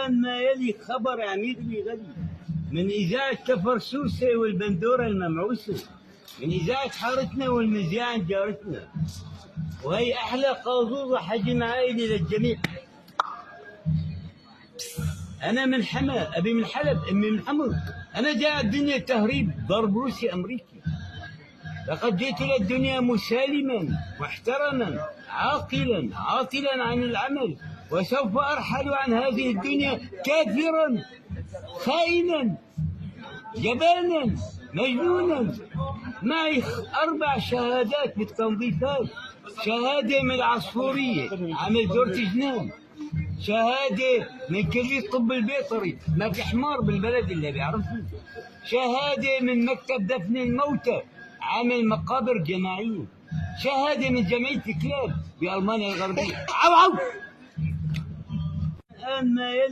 الآن ما يلي خبر عميق غريب من إذاعة كفرسوسة والبندورة الممعوسة، من إذاعة حارتنا والمذياع جارتنا، وهي أحلى قاظوظة حجم عائلي للجميع. أنا من حما، أبي من حلب، أمي من حمر. أنا جاء الدنيا تهريب ضرب روسي أمريكي. لقد جئت إلى الدنيا مسالما محترما عاقلا عاطلا عن العمل، وسوف أرحل عن هذه الدنيا كافرا خائنا جبانا مجنونا. معي 4 شهادات بالتنظيفات: شهادة من العصفورية عامل دورة جنان، شهادة من كلية الطب البيطري ما في حمار بالبلد اللي بيعرفني، شهادة من مكتب دفن الموتى عامل مقابر جماعية، شهادة من جمعية الكلاب بألمانيا الغربية. عو عو. الآن ما